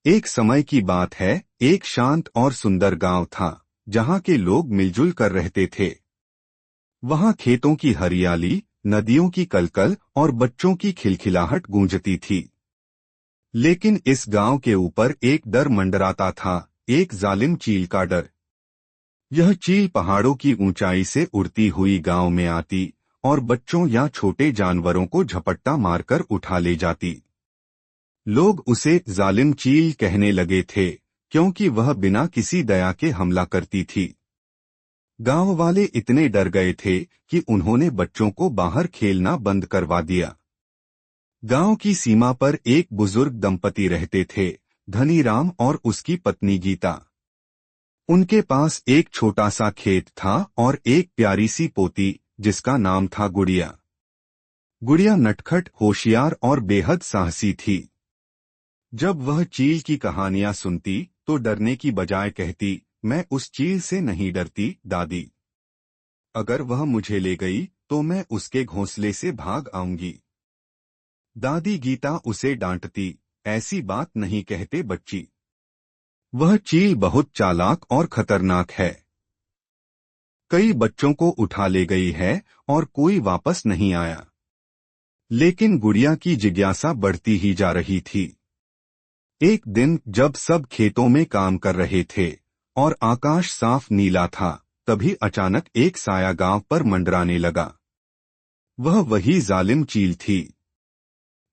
एक समय की बात है, एक शांत और सुंदर गांव था जहां के लोग मिलजुल कर रहते थे। वहां खेतों की हरियाली, नदियों की कलकल और बच्चों की खिलखिलाहट गूंजती थी। लेकिन इस गांव के ऊपर एक डर मंडराता था, एक जालिम चील का डर। यह चील पहाड़ों की ऊंचाई से उड़ती हुई गांव में आती और बच्चों या छोटे जानवरों को झपट्टा मारकर उठा ले जाती। लोग उसे जालिम चील कहने लगे थे, क्योंकि वह बिना किसी दया के हमला करती थी। गांव वाले इतने डर गए थे कि उन्होंने बच्चों को बाहर खेलना बंद करवा दिया। गांव की सीमा पर एक बुजुर्ग दंपति रहते थे, धनीराम और उसकी पत्नी गीता। उनके पास एक छोटा सा खेत था और एक प्यारी सी पोती, जिसका नाम था गुड़िया। गुड़िया नटखट, होशियार और बेहद साहसी थी। जब वह चील की कहानियां सुनती तो डरने की बजाय कहती, मैं उस चील से नहीं डरती दादी। अगर वह मुझे ले गई तो मैं उसके घोंसले से भाग आऊंगी। दादी गीता उसे डांटती, ऐसी बात नहीं कहते बच्ची। वह चील बहुत चालाक और खतरनाक है। कई बच्चों को उठा ले गई है और कोई वापस नहीं आया। लेकिन गुड़िया की जिज्ञासा बढ़ती ही जा रही थी। एक दिन जब सब खेतों में काम कर रहे थे और आकाश साफ नीला था, तभी अचानक एक साया गांव पर मंडराने लगा। वह वही जालिम चील थी।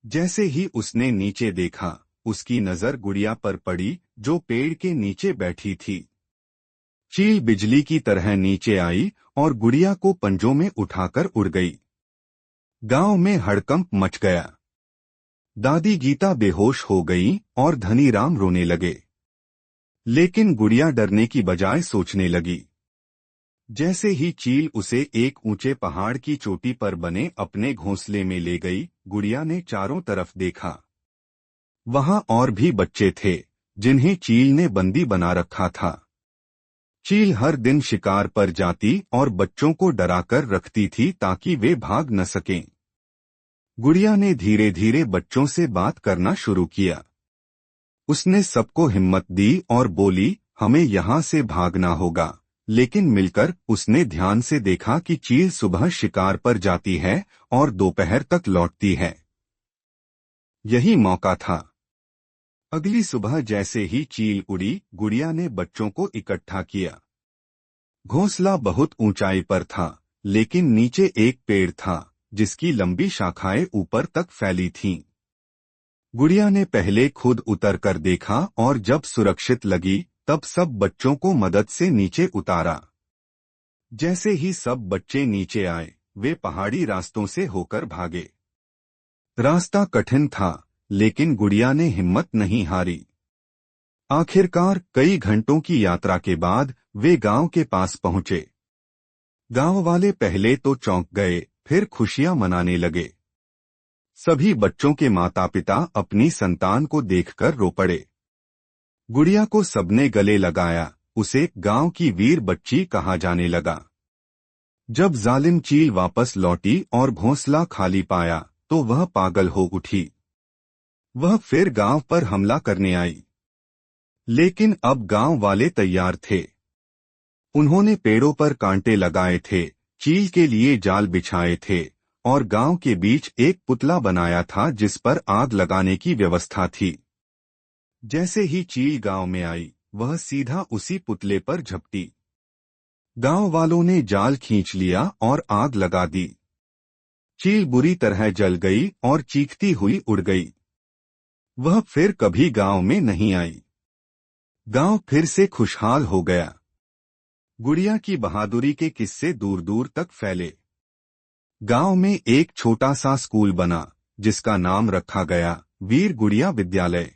जैसे ही उसने नीचे देखा, उसकी नजर गुड़िया पर पड़ी, जो पेड़ के नीचे बैठी थी। चील बिजली की तरह नीचे आई और गुड़िया को पंजों में उठाकर उड़ गई। गांव में हड़कंप मच गया। दादी गीता बेहोश हो गई और धनीराम रोने लगे। लेकिन गुड़िया डरने की बजाय सोचने लगी। जैसे ही चील उसे एक ऊंचे पहाड़ की चोटी पर बने अपने घोंसले में ले गई, गुड़िया ने चारों तरफ देखा। वहां और भी बच्चे थे, जिन्हें चील ने बंदी बना रखा था। चील हर दिन शिकार पर जाती और बच्चों को डराकर रखती थी ताकि वे भाग न सकें। गुड़िया ने धीरे धीरे बच्चों से बात करना शुरू किया। उसने सबको हिम्मत दी और बोली, हमें यहाँ से भागना होगा। लेकिन मिलकर उसने ध्यान से देखा कि चील सुबह शिकार पर जाती है और दोपहर तक लौटती है। यही मौका था। अगली सुबह जैसे ही चील उड़ी, गुड़िया ने बच्चों को इकट्ठा किया। घोंसला बहुत ऊंचाई पर था, लेकिन नीचे एक पेड़ था जिसकी लंबी शाखाएं ऊपर तक फैली थीं। गुड़िया ने पहले खुद उतर कर देखा और जब सुरक्षित लगी, तब सब बच्चों को मदद से नीचे उतारा। जैसे ही सब बच्चे नीचे आए, वे पहाड़ी रास्तों से होकर भागे। रास्ता कठिन था, लेकिन गुड़िया ने हिम्मत नहीं हारी। आखिरकार कई घंटों की यात्रा के बाद वे गांव के पास पहुंचे। गांव वाले पहले तो चौंक गए, फिर खुशियां मनाने लगे। सभी बच्चों के माता पिता अपनी संतान को देखकर रो पड़े। गुड़िया को सबने गले लगाया, उसे गांव की वीर बच्ची कहा जाने लगा। जब जालिम चील वापस लौटी और घोंसला खाली पाया, तो वह पागल हो उठी। वह फिर गांव पर हमला करने आई। लेकिन अब गांव वाले तैयार थे। उन्होंने पेड़ों पर कांटे लगाए थे, चील के लिए जाल बिछाए थे और गांव के बीच एक पुतला बनाया था जिस पर आग लगाने की व्यवस्था थी। जैसे ही चील गांव में आई, वह सीधा उसी पुतले पर झपटी। गांव वालों ने जाल खींच लिया और आग लगा दी। चील बुरी तरह जल गई और चीखती हुई उड़ गई। वह फिर कभी गांव में नहीं आई। गांव फिर से खुशहाल हो गया। गुड़िया की बहादुरी के किस्से दूर दूर तक फैले। गांव में एक छोटा सा स्कूल बना, जिसका नाम रखा गया वीर गुड़िया विद्यालय।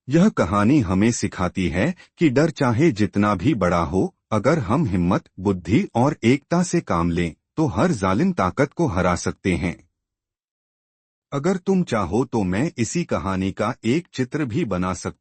यह कहानी हमें सिखाती है कि डर चाहे जितना भी बड़ा हो, अगर हम हिम्मत, बुद्धि और एकता से काम लें, तो हर जालिम ताकत को हरा सकते हैं। अगर तुम चाहो तो मैं इसी कहानी का एक चित्र भी बना सकता